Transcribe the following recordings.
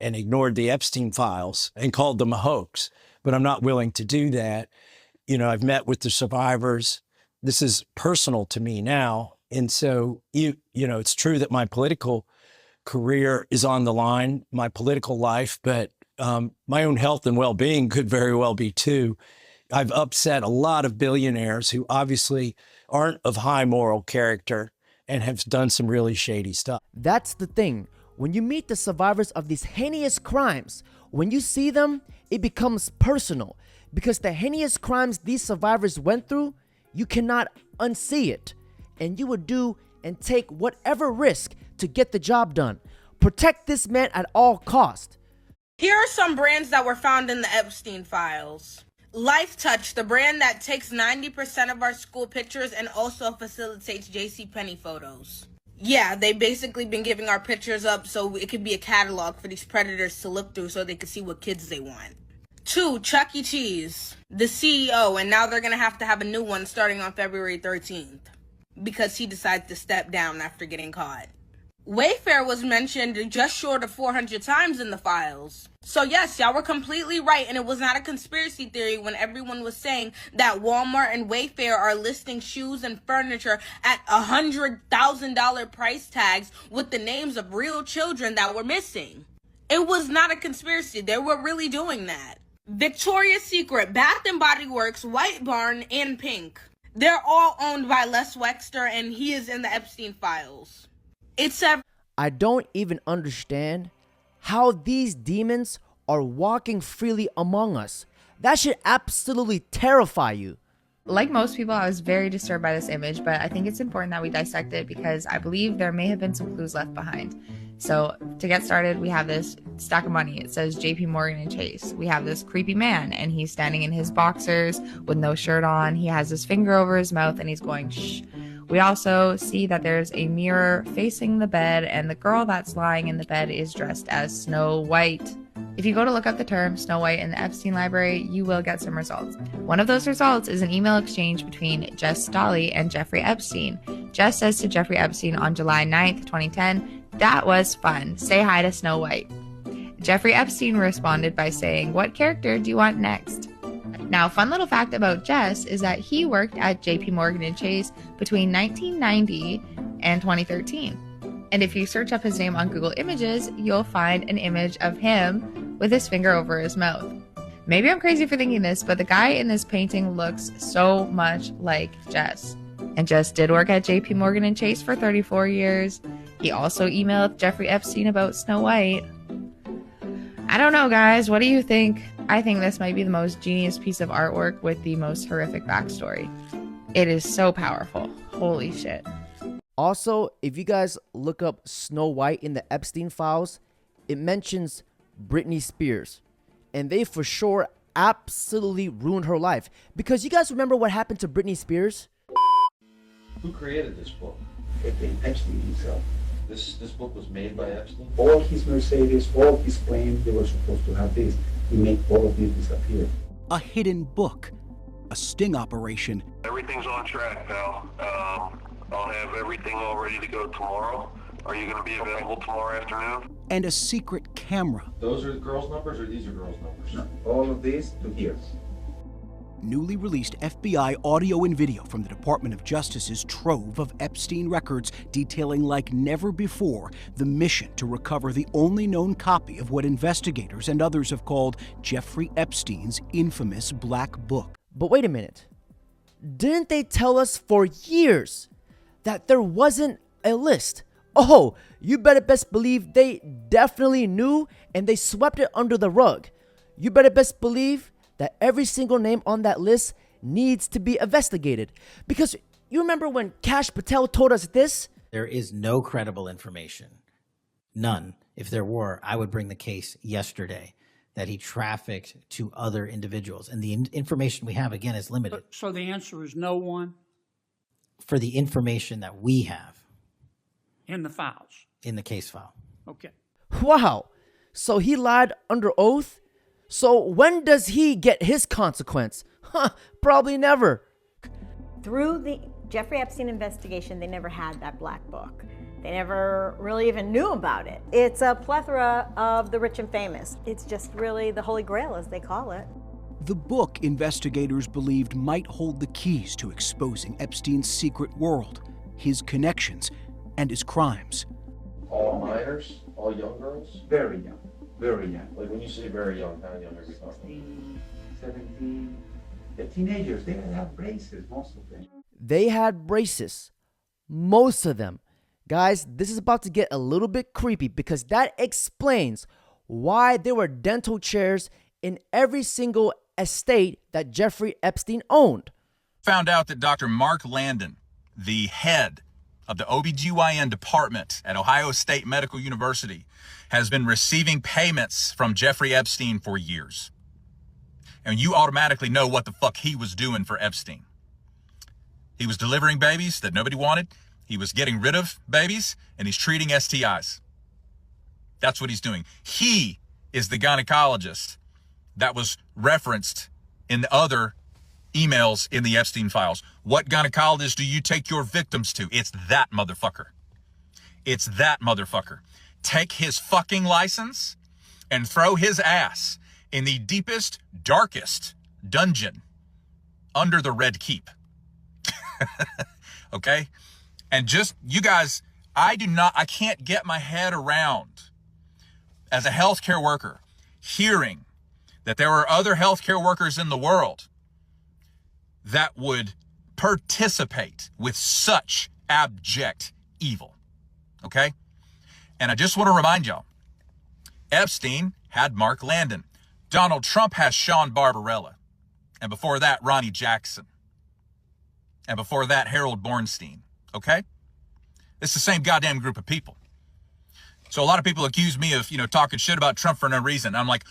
and ignored the Epstein files and called them a hoax. But I'm not willing to do that. You know, I've met with the survivors. This is personal to me now. And so, you know, it's true that my political career is on the line, my political life, but my own health and well-being could very well be too. I've upset a lot of billionaires who obviously aren't of high moral character and have done some really shady stuff. That's the thing. When you meet the survivors of these heinous crimes, when you see them, it becomes personal, because the heinous crimes these survivors went through, you cannot unsee it. And you would do and take whatever risk to get the job done. Protect this man at all costs. Here are some brands that were found in the Epstein files. Life Touch, the brand that takes 90% of our school pictures and also facilitates JCPenney photos. Yeah, they basically been giving our pictures up so it could be a catalog for these predators to look through so they could see what kids they want. 2, Chuck E. Cheese, the CEO, and now they're going to have a new one starting on February 13th because he decided to step down after getting caught. Wayfair was mentioned just short of 400 times in the files. So yes, y'all were completely right, and it was not a conspiracy theory when everyone was saying that Walmart and Wayfair are listing shoes and furniture at $100,000 price tags with the names of real children that were missing. It was not a conspiracy. They were really doing that. Victoria's Secret, Bath & Body Works, White Barn, and Pink. They're all owned by Les Wexner, and he is in the Epstein files. I don't even understand how these demons are walking freely among us. That should absolutely terrify you. Like most people, I was very disturbed by this image, but I think it's important that we dissect it because I believe there may have been some clues left behind. So to get started, we have this stack of money. It says JP Morgan and Chase. We have this creepy man, and he's standing in his boxers with no shirt on. He has his finger over his mouth and he's going shh. We also see that there's a mirror facing the bed, and the girl that's lying in the bed is dressed as Snow White. If you go to look up the term Snow White in the Epstein library, you will get some results. One of those results is an email exchange between Jess Stolle and Jeffrey Epstein. Jess says to Jeffrey Epstein on July 9th, 2010, "That was fun. Say hi to Snow White." Jeffrey Epstein responded by saying, "What character do you want next?" Now, fun little fact about Jess is that he worked at JP Morgan and Chase between 1990 and 2013. And if you search up his name on Google Images, you'll find an image of him with his finger over his mouth. Maybe I'm crazy for thinking this, but the guy in this painting looks so much like Jess. And Jess did work at JP Morgan and Chase for 34 years. He also emailed Jeffrey Epstein about Snow White. I don't know, guys. What do you think? I think this might be the most genius piece of artwork with the most horrific backstory. It is so powerful. Holy shit. Also, if you guys look up Snow White in the Epstein files, it mentions Britney Spears. And they for sure absolutely ruined her life. Because you guys remember what happened to Britney Spears? Who created this book? Epstein himself. This book was made by Epstein? All his Mercedes, all his claims, they were supposed to have this. He made all of this disappear. A hidden book, a sting operation. Everything's on track, pal. I'll have everything all ready to go tomorrow. Are you going to be available tomorrow afternoon? And a secret camera. Those are girls' numbers, or these are girls' numbers? No, all of this to here. Newly released FBI audio and video from the Department of Justice's trove of Epstein records detailing like never before the mission to recover the only known copy of what investigators and others have called Jeffrey Epstein's infamous Black Book. But wait a minute. Didn't they tell us for years that there wasn't a list? Oh, you better best believe they definitely knew and they swept it under the rug. You better best believe that every single name on that list needs to be investigated. Because you remember when Kash Patel told us this? There is no credible information. None. If there were, I would bring the case yesterday that he trafficked to other individuals. And the information we have, again, is limited. So the answer is no one? For the information that we have. In the files? In the case file. Okay. Wow. So he lied under oath? So when does he get his consequence? Probably never. Through the Jeffrey Epstein investigation, they never had that black book. They never really even knew about it. It's a plethora of the rich and famous. It's just really the Holy Grail, as they call it. The book investigators believed might hold the keys to exposing Epstein's secret world, his connections, and his crimes. All minors? All young girls? Very young, very young. Like when you say very young, how young are we talking? 17. The teenagers, they have braces, most of them. They had braces. Most of them. Guys, this is about to get a little bit creepy because that explains why there were dental chairs in every single estate that Jeffrey Epstein owned. Found out that Dr. Mark Landon, the head of the OBGYN department at Ohio State Medical University, has been receiving payments from Jeffrey Epstein for years. And you automatically know what the fuck he was doing for Epstein. He was delivering babies that nobody wanted. He was getting rid of babies, and he's treating STIs. That's what he's doing. He is the gynecologist that was referenced in the other emails in the Epstein files. What gynecologist do you take your victims to? It's that motherfucker. It's that motherfucker. Take his fucking license and throw his ass in the deepest, darkest dungeon under the Red Keep. Okay? And just, you guys, I can't get my head around, as a healthcare worker, hearing that there are other healthcare workers in the world that would participate with such abject evil. Okay? And I just want to remind y'all, Epstein had Mark Landon. Donald Trump has Sean Barbarella. And before that, Ronnie Jackson. And before that, Harold Bornstein. Okay? It's the same goddamn group of people. So a lot of people accuse me of, talking shit about Trump for no reason. I'm like,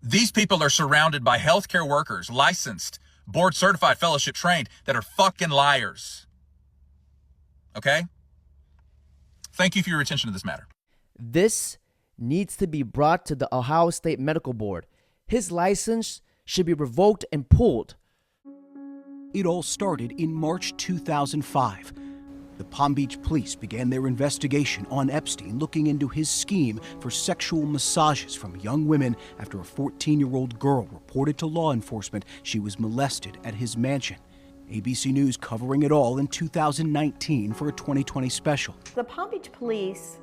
these people are surrounded by healthcare workers, licensed, board certified, fellowship trained, that are fucking liars. Okay? Thank you for your attention to this matter. This needs to be brought to the Ohio State Medical Board. His license should be revoked and pulled. It all started in March 2005. The Palm Beach police began their investigation on Epstein, looking into his scheme for sexual massages from young women after a 14-year-old girl reported to law enforcement she was molested at his mansion. ABC News covering it all in 2019 for a 2020 special. The Palm Beach police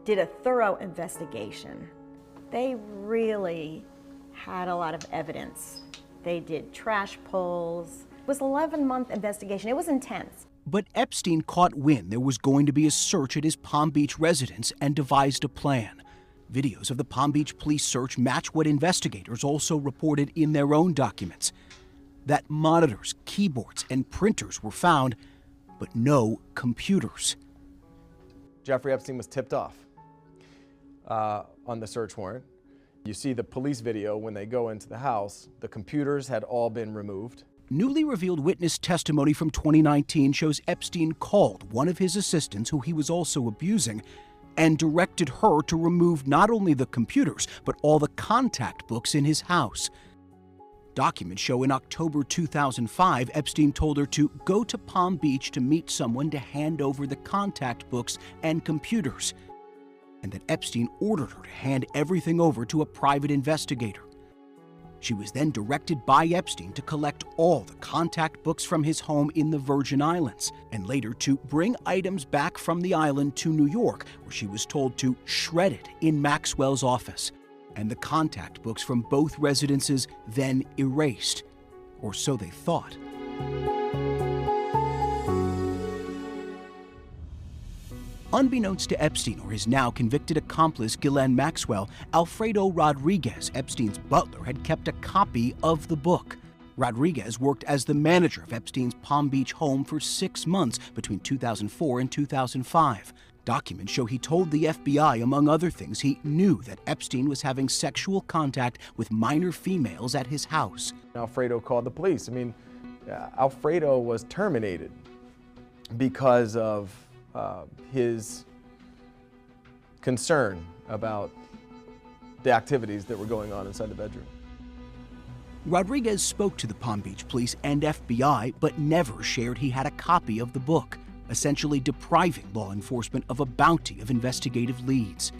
did a thorough investigation. They really had a lot of evidence. They did trash pulls. It was an 11-month investigation. It was intense. But Epstein caught wind there was going to be a search at his Palm Beach residence and devised a plan. Videos of the Palm Beach police search match what investigators also reported in their own documents. That monitors, keyboards, and printers were found, but no computers. Jeffrey Epstein was tipped off on the search warrant. You see the police video when they go into the house. The computers had all been removed. Newly revealed witness testimony from 2019 shows Epstein called one of his assistants, who he was also abusing, and directed her to remove not only the computers, but all the contact books in his house. Documents show in October 2005, Epstein told her to go to Palm Beach to meet someone to hand over the contact books and computers, and that Epstein ordered her to hand everything over to a private investigator. She was then directed by Epstein to collect all the contact books from his home in the Virgin Islands, and later to bring items back from the island to New York, where she was told to shred it in Maxwell's office, and the contact books from both residences then erased, or so they thought. Unbeknownst to Epstein or his now convicted accomplice Ghislaine Maxwell, Alfredo Rodriguez, Epstein's butler, had kept a copy of the book. Rodriguez worked as the manager of Epstein's Palm Beach home for 6 months between 2004 and 2005. Documents show he told the FBI, among other things, he knew that Epstein was having sexual contact with minor females at his house. Alfredo called the police. I mean, Alfredo was terminated because of his concern about the activities that were going on inside the bedroom. Rodriguez spoke to the Palm Beach police and FBI, but never shared he had a copy of the book. essentially depriving law enforcement of a bounty of investigative leads.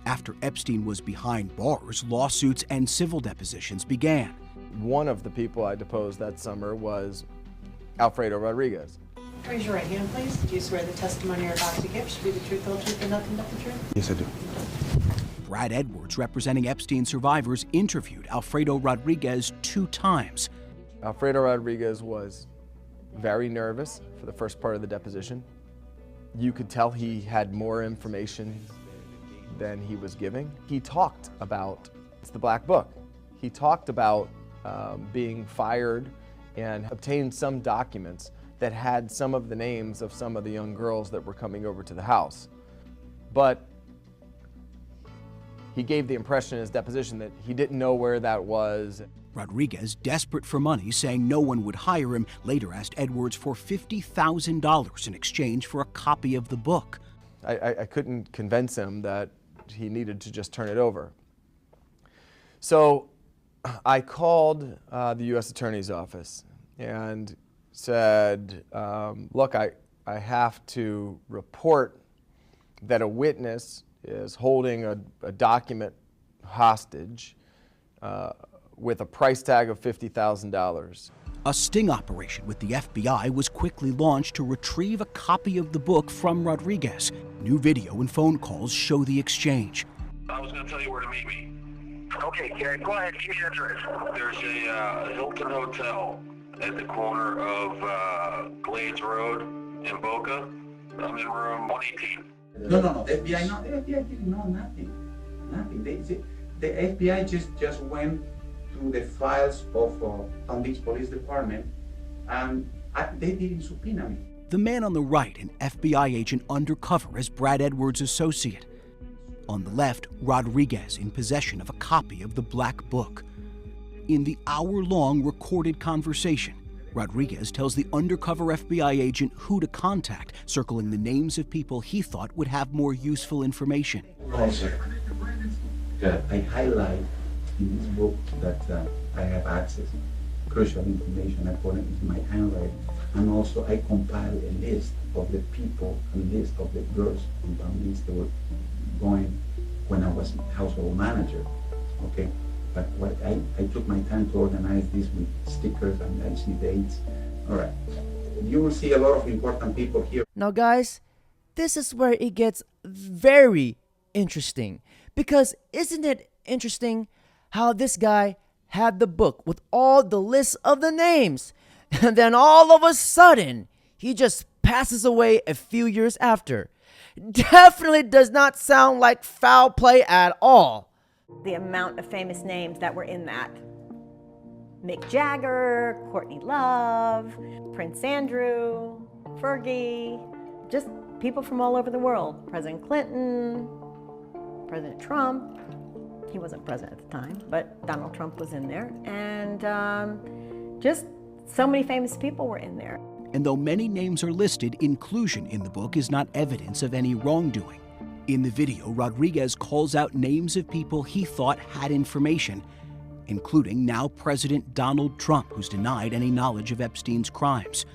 After Epstein was behind bars, lawsuits and civil depositions began. One of the people I deposed that summer was Alfredo Rodriguez. Raise your right hand, please. Do you swear the testimony you're about to give should be the truth, whole truth, and nothing but the truth? Yes, I do. Brad Edwards, representing Epstein survivors, interviewed Alfredo Rodriguez 2 times. Alfredo Rodriguez was very nervous for the first part of the deposition. You could tell he had more information than he was giving. He talked about, it's the Black Book. He talked about being fired and obtained some documents that had some of the names of some of the young girls that were coming over to the house. But he gave the impression in his deposition that he didn't know where that was. Rodriguez, desperate for money, saying no one would hire him, later asked Edwards for $50,000 in exchange for a copy of the book. I couldn't convince him that he needed to just turn it over. So I called the U.S. Attorney's Office and said, look, I have to report that a witness is holding a document hostage with a price tag of $50,000. A sting operation with the FBI was quickly launched to retrieve a copy of the book from Rodriguez. New video and phone calls show the exchange. I was going to tell you where to meet me. Okay, Gary, go ahead. Give me the address. There's a Hilton Hotel at the corner of Glades Road in Boca. I'm in room 118. No. The FBI didn't know nothing. The FBI just went through the files of Palm Beach Police Department, and they didn't subpoena me. The man on the right, an FBI agent undercover as Brad Edwards' associate. On the left, Rodriguez in possession of a copy of the Black Book. In the hour-long recorded conversation, Rodriguez tells the undercover FBI agent who to contact, circling the names of people he thought would have more useful information. I highlight in this book that I have access, crucial information. I put it into my handwriting, and also I compile a list of the people, a list of the girls in Palm Beach that were going when I was household manager. Okay, but what I took my time to organize this with stickers, and I see dates. All right, you will see a lot of important people here. Now, guys, this is where it gets very interesting, because isn't it interesting how this guy had the book with all the lists of the names, and then all of a sudden he just passes away a few years after? Definitely does not sound like foul play at all. The amount of famous names that were in that. Mick Jagger, Courtney Love, Prince Andrew, Fergie, just people from all over the world. President Clinton, President Trump. He wasn't president at the time, but Donald Trump was in there. And just so many famous people were in there. And though many names are listed, inclusion in the book is not evidence of any wrongdoing. In the video, Rodriguez calls out names of people he thought had information, including now President Donald Trump, who's denied any knowledge of Epstein's crimes.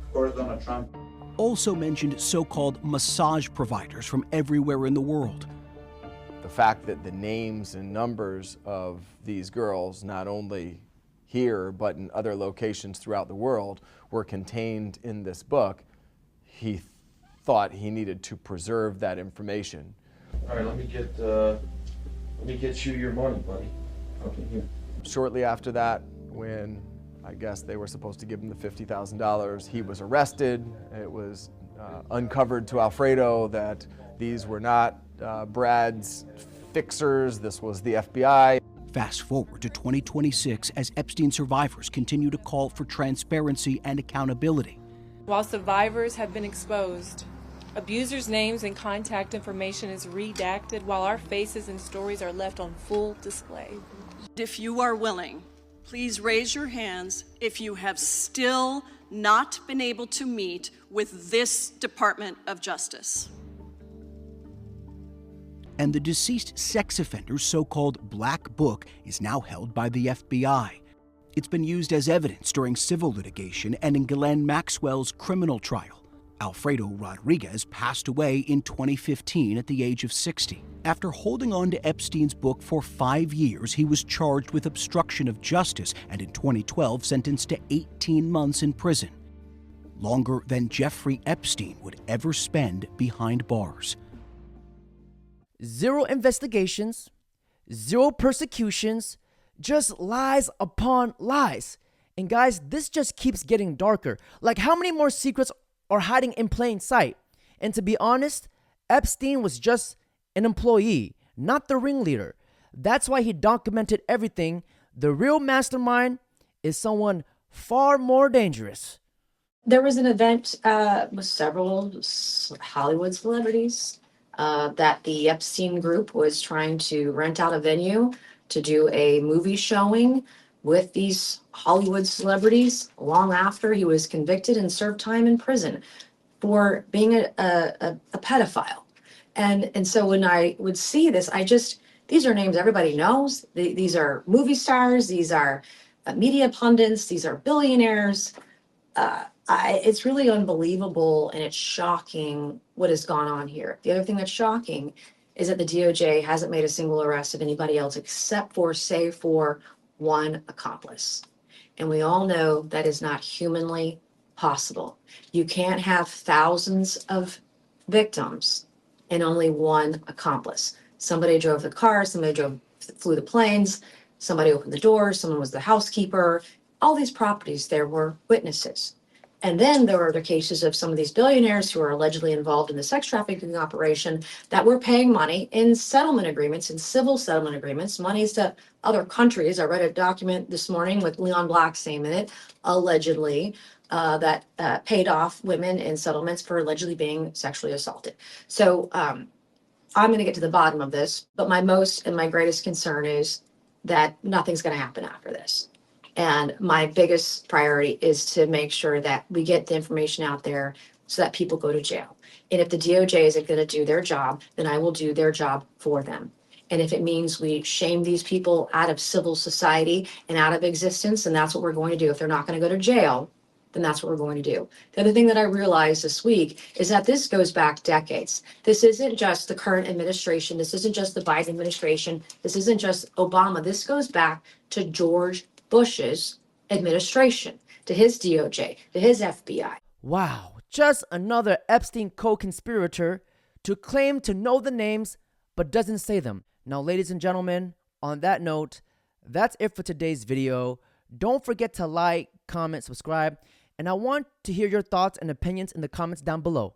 Of course, Donald Trump. Also mentioned so-called massage providers from everywhere in the world. The fact that the names and numbers of these girls, not only here but in other locations throughout the world, were contained in this book, he thought he needed to preserve that information. All right, let me get you your money, buddy. Okay, here. Shortly after that, when I guess they were supposed to give him the $50,000, he was arrested. It was uncovered to Alfredo that these were not Brad's fixers, this was the FBI. Fast forward to 2026 as Epstein survivors continue to call for transparency and accountability. While survivors have been exposed, abusers' names and contact information is redacted while our faces and stories are left on full display. If you are willing, please raise your hands if you have still not been able to meet with this Department of Justice. And the deceased sex offender's so-called Black Book is now held by the FBI. It's been used as evidence during civil litigation and in Ghislaine Maxwell's criminal trial. Alfredo Rodriguez passed away in 2015 at the age of 60. After holding on to Epstein's book for 5 years, he was charged with obstruction of justice and in 2012 sentenced to 18 months in prison, longer than Jeffrey Epstein would ever spend behind bars. 0 investigations, 0 persecutions, just lies upon lies. And guys, this just keeps getting darker. Like, how many more secrets are hiding in plain sight? And to be honest, Epstein was just an employee, not the ringleader. That's why he documented everything. The real mastermind is someone far more dangerous. There was an event with several Hollywood celebrities that the Epstein group was trying to rent out a venue to do a movie showing with these Hollywood celebrities long after he was convicted and served time in prison for being a pedophile. And so when I would see this, these are names everybody knows. These are movie stars. These are media pundits. These are billionaires. It's really unbelievable, and it's shocking what has gone on here. The other thing that's shocking is that the DOJ hasn't made a single arrest of anybody else except for, save for, one accomplice. And we all know that is not humanly possible. You can't have thousands of victims and only one accomplice. Somebody drove the car, flew the planes, somebody opened the doors, someone was the housekeeper. All these properties, there were witnesses. And then there were other cases of some of these billionaires who are allegedly involved in the sex trafficking operation that were paying money in settlement agreements, in civil settlement agreements, monies to other countries. I read a document this morning with Leon Black's name in it, allegedly, that paid off women in settlements for allegedly being sexually assaulted. So I'm going to get to the bottom of this, but my most and my greatest concern is that nothing's going to happen after this. And my biggest priority is to make sure that we get the information out there so that people go to jail. And if the DOJ isn't going to do their job, then I will do their job for them. And if it means we shame these people out of civil society and out of existence, then that's what we're going to do. If they're not going to go to jail, then that's what we're going to do. The other thing that I realized this week is that this goes back decades. This isn't just the current administration. This isn't just the Biden administration. This isn't just Obama. This goes back to George Bush's administration, to his DOJ, to his FBI. Wow, just another Epstein co-conspirator to claim to know the names but doesn't say them. Now, ladies and gentlemen, on that note, that's it for today's video. Don't forget to like, comment, subscribe, and I want to hear your thoughts and opinions in the comments down below.